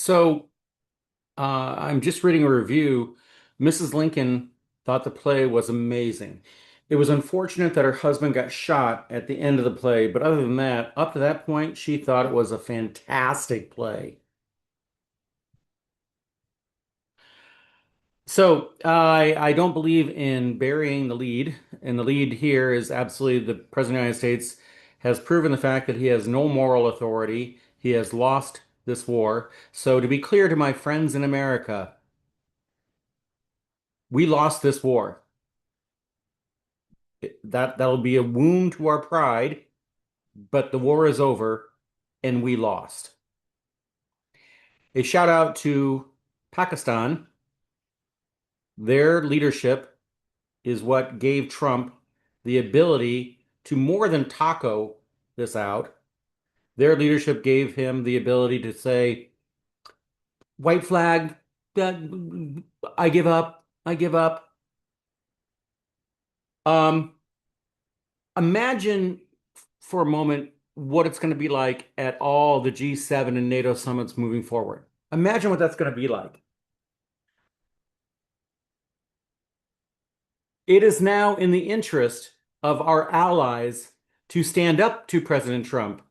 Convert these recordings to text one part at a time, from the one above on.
So I'm just reading a review. Mrs. Lincoln thought the play was amazing. It was unfortunate that her husband got shot at the end of the play, but other than that, up to that point, she thought it was a fantastic play. So I don't believe in burying the lead, and the lead here is absolutely the President of the United States has proven the fact that he has no moral authority. He has lost this war. So to be clear to my friends in America, we lost this war. That'll be a wound to our pride, but the war is over and we lost. A shout out to Pakistan. Their leadership is what gave Trump the ability to more than taco this out. Their leadership gave him the ability to say, white flag, uh, I give up, I give up. Um, Imagine for a moment what it's going to be like at all the G7 and NATO summits moving forward. Imagine what that's going to be like. It is now in the interest of our allies to stand up to President Trump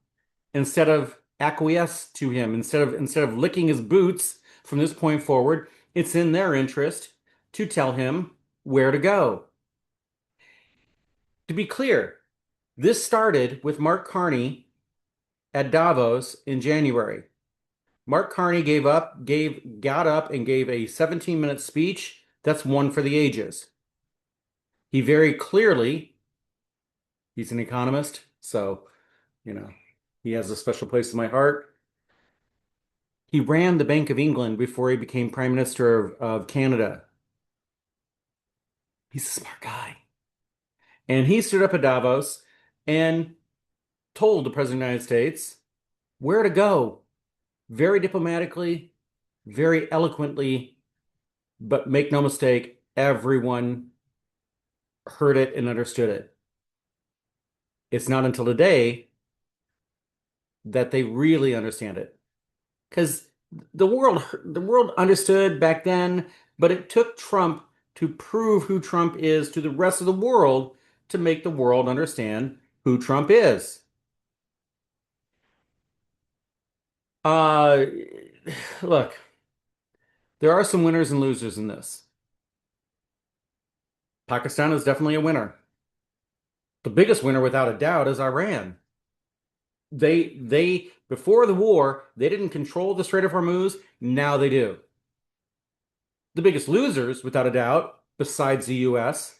instead of acquiesce to him, instead of licking his boots from this point forward. It's in their interest to tell him where to go. To be clear, this started with Mark Carney at Davos in January. Mark Carney got up and gave a 17-minute speech. That's one for the ages. He very clearly, he's an economist, so, you know, he has a special place in my heart. He ran the Bank of England before he became Prime Minister of Canada. He's a smart guy. And he stood up at Davos and told the President of the United States where to go, very diplomatically, very eloquently, but make no mistake, everyone heard it and understood it. It's not until today that they really understand it. Because the world understood back then, but it took Trump to prove who Trump is to the rest of the world to make the world understand who Trump is. Uh, Look, there are some winners and losers in this. Pakistan is definitely a winner. The biggest winner, without a doubt, is Iran. They before the war, they didn't control the Strait of Hormuz. Now they do. The biggest losers, without a doubt, besides the US,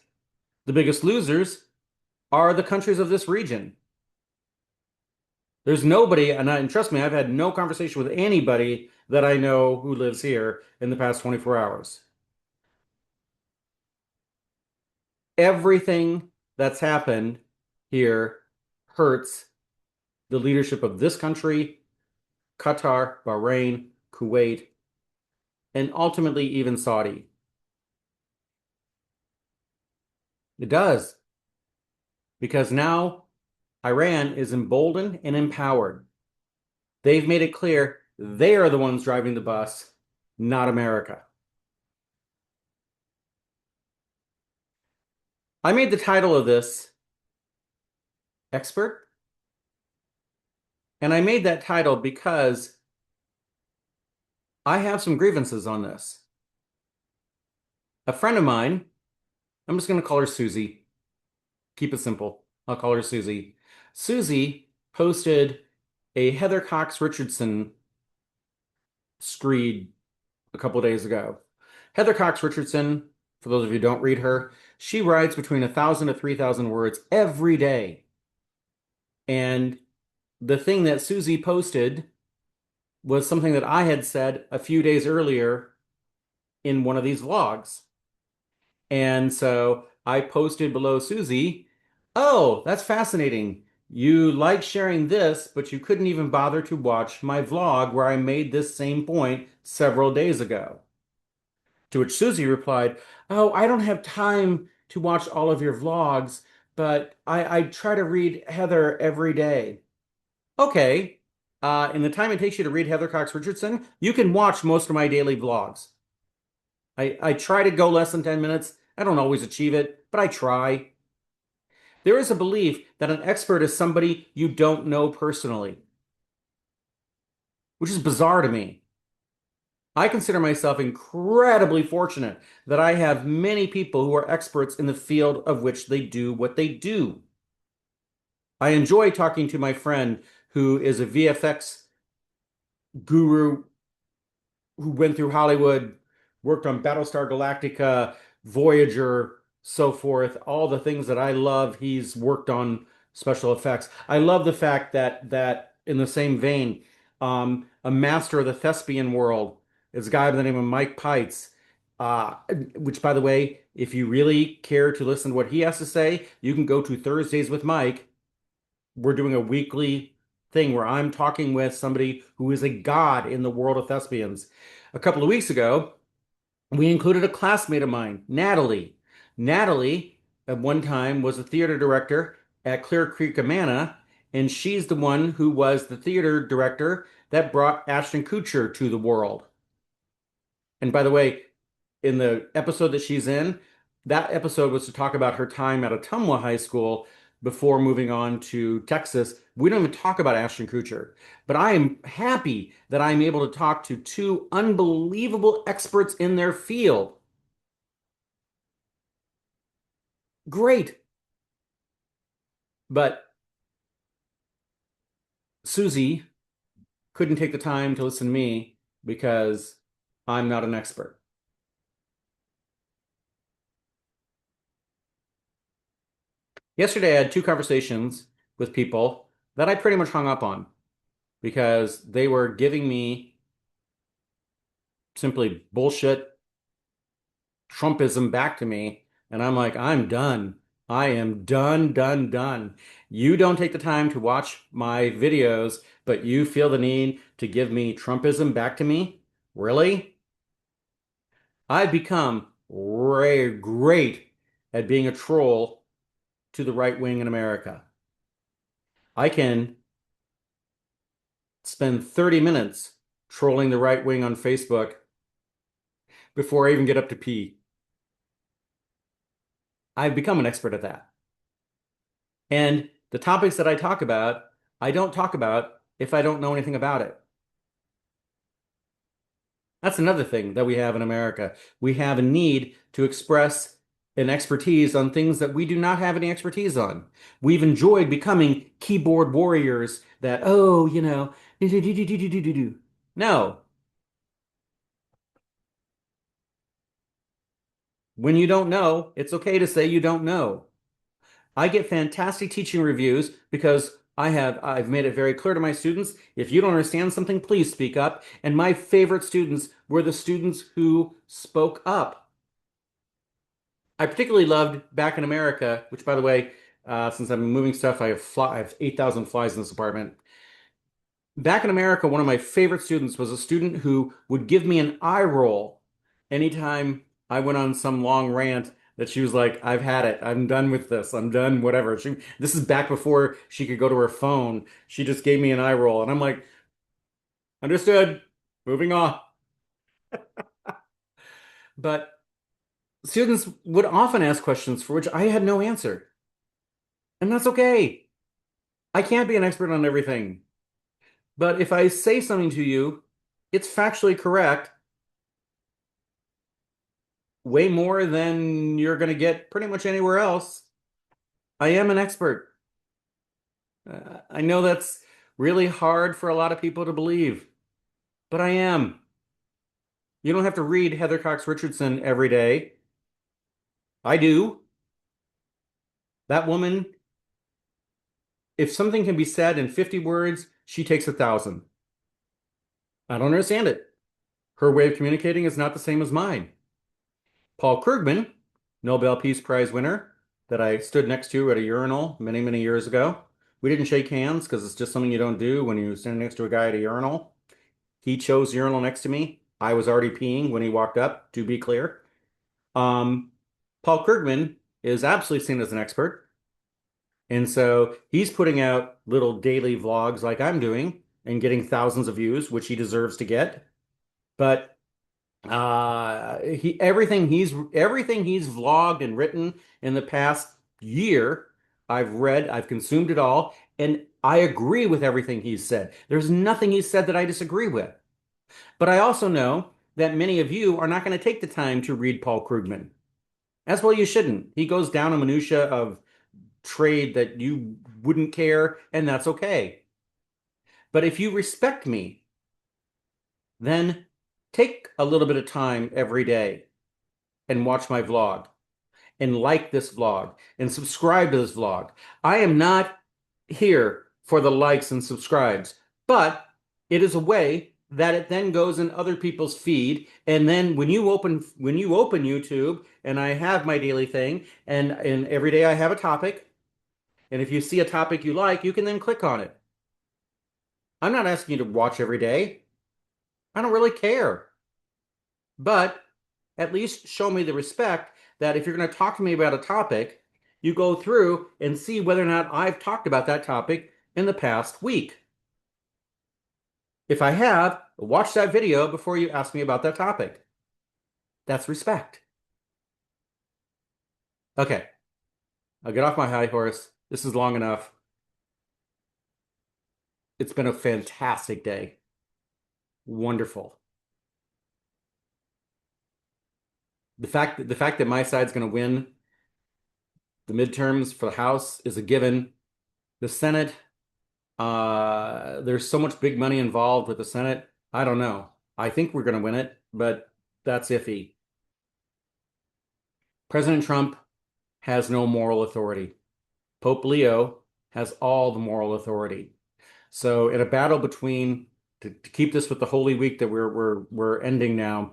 the biggest losers are the countries of this region. There's nobody, and trust me, I've had no conversation with anybody that I know who lives here in the past 24 hours. Everything that's happened here hurts the leadership of this country, Qatar, Bahrain, Kuwait, and ultimately even Saudi. It does, because now Iran is emboldened and empowered. They've made it clear they are the ones driving the bus, not America. I made the title of this Expert, and I made that title because I have some grievances on this. A friend of mine, I'm just going to call her Susie. Keep it simple. I'll call her Susie. Susie posted a Heather Cox Richardson screed a couple days ago. Heather Cox Richardson, for those of you who don't read her, she writes between 1,000 to 3,000 words every day. And the thing that Susie posted was something that I had said a few days earlier in one of these vlogs. And so I posted below Susie, oh, that's fascinating. You like sharing this, but you couldn't even bother to watch my vlog where I made this same point several days ago. To which Susie replied, oh, I don't have time to watch all of your vlogs, but I try to read Heather every day. Okay. in the time it takes you to read Heather Cox Richardson, you can watch most of my daily vlogs. I try to go less than 10 minutes. I don't always achieve it, but I try. There is a belief that an expert is somebody you don't know personally, which is bizarre to me. I consider myself incredibly fortunate that I have many people who are experts in the field of which they do what they do. I enjoy talking to my friend who is a VFX guru who went through Hollywood, worked on Battlestar Galactica, Voyager, so forth, all the things that I love, he's worked on special effects. I love the fact that in the same vein, a master of the thespian world is a guy by the name of Mike Pites. Uh, which, by the way, if you really care to listen to what he has to say, you can go to Thursdays with Mike. We're doing a weekly thing where I'm talking with somebody who is a god in the world of thespians. A couple of weeks ago, we included a classmate of mine, Natalie. Natalie, at one time, was a theater director at Clear Creek Amana, and she's the one who was the theater director that brought Ashton Kutcher to the world. And by the way, in the episode that she's in, that episode was to talk about her time at Ottumwa High School before moving on to Texas. We don't even talk about Ashton Kutcher, but I am happy that I'm able to talk to two unbelievable experts in their field. Great. But Susie couldn't take the time to listen to me because I'm not an expert. Yesterday, I had two conversations with people that I pretty much hung up on because they were giving me simply bullshit Trumpism back to me. And I'm like, I'm done. I am done, done, done. You don't take the time to watch my videos, but you feel the need to give me Trumpism back to me? Really? I've become great at being a troll to the right wing in America. I can spend 30 minutes trolling the right wing on Facebook before I even get up to pee. I've become an expert at that. And the topics that I don't talk about if I don't know anything about it. That's another thing that we have in America. We have a need to express an expertise on things that we do not have any expertise on. We've enjoyed becoming keyboard warriors that, oh, do. No, when you don't know, it's okay to say you don't know. I get fantastic teaching reviews because I've made it very clear to my students, if you don't understand something, please speak up. And my favorite students were the students who spoke up. I particularly loved Back in America, which by the way, since I'm moving stuff, I have 8,000 flies in this apartment. Back in America, one of my favorite students was a student who would give me an eye roll anytime I went on some long rant that she was like, I've had it. I'm done with this. I'm done, whatever. This is back before she could go to her phone. She just gave me an eye roll. And I'm like, understood. Moving on. But students would often ask questions for which I had no answer. And that's okay. I can't be an expert on everything. But if I say something to you, it's factually correct, way more than you're going to get pretty much anywhere else. I am an expert. I know that's really hard for a lot of people to believe, but I am. You don't have to read Heather Cox Richardson every day. I do. That woman, if something can be said in 50 words, she takes 1,000. I don't understand it. Her way of communicating is not the same as mine. Paul Krugman, Nobel Peace Prize winner, that I stood next to at a urinal many, many years ago. We didn't shake hands because it's just something you don't do when you stand next to a guy at a urinal. He chose the urinal next to me. I was already peeing when he walked up, to be clear. Um, Paul Krugman is absolutely seen as an expert. And so he's putting out little daily vlogs like I'm doing. and getting thousands of views, which he deserves to get. But he everything he's vlogged and written in the past year, I've read, I've consumed it all, and I agree with everything he's said. There's nothing he's said that I disagree with. But I also know that many of you are not going to take the time to read Paul Krugman. As well, you shouldn't. He goes down a minutia of trade that you wouldn't care, and that's okay. But if you respect me, then take a little bit of time every day and watch my vlog and like this vlog and subscribe to this vlog. I am not here for the likes and subscribes, but it is a way that it then goes in other people's feed. And then when you open YouTube and I have my daily thing and every day I have a topic, and if you see a topic you like, you can then click on it. I'm not asking you to watch every day. I don't really care. But at least show me the respect that if you're going to talk to me about a topic, you go through and see whether or not I've talked about that topic in the past week. If I have, watch that video before you ask me about that topic. That's respect. Okay, I'll get off my high horse. This is long enough. It's been a fantastic day. Wonderful. The fact that my side's going to win the midterms for the House is a given. The Senate, there's so much big money involved with the Senate. I don't know. I think we're going to win it, but that's iffy. President Trump has no moral authority. Pope Leo has all the moral authority. So in a battle between to keep this with the Holy Week that we're ending now,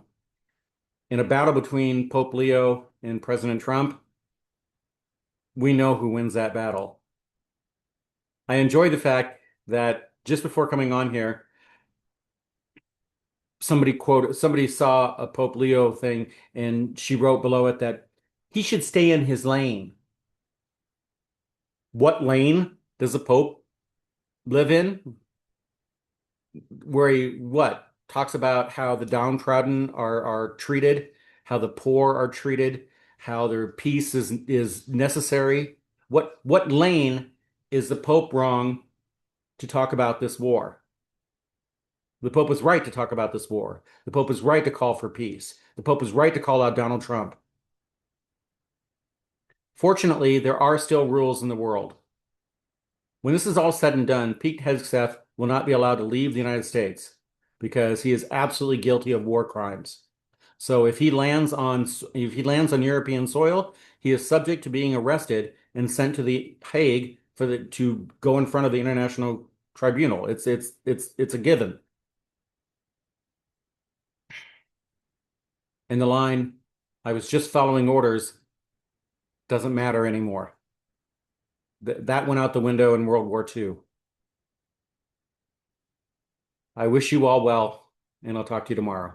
in a battle between Pope Leo and President Trump, we know who wins that battle. I enjoy the fact that just before coming on here, somebody saw a Pope Leo thing and she wrote below it that he should stay in his lane. What lane does the Pope live in? Where he what talks about how the downtrodden are treated, how the poor are treated, how their peace is necessary. What lane is the Pope wrong to talk about this war? The Pope is right to talk about this war. The Pope is right to call for peace. The Pope is right to call out Donald Trump. Fortunately, there are still rules in the world. When this is all said and done, Pete Hegseth will not be allowed to leave the United States because he is absolutely guilty of war crimes. So if he lands on European soil, he is subject to being arrested and sent to the Hague to go in front of the International Tribunal. It's a given. And the line, I was just following orders, doesn't matter anymore. That went out the window in World War II. I wish you all well, and I'll talk to you tomorrow.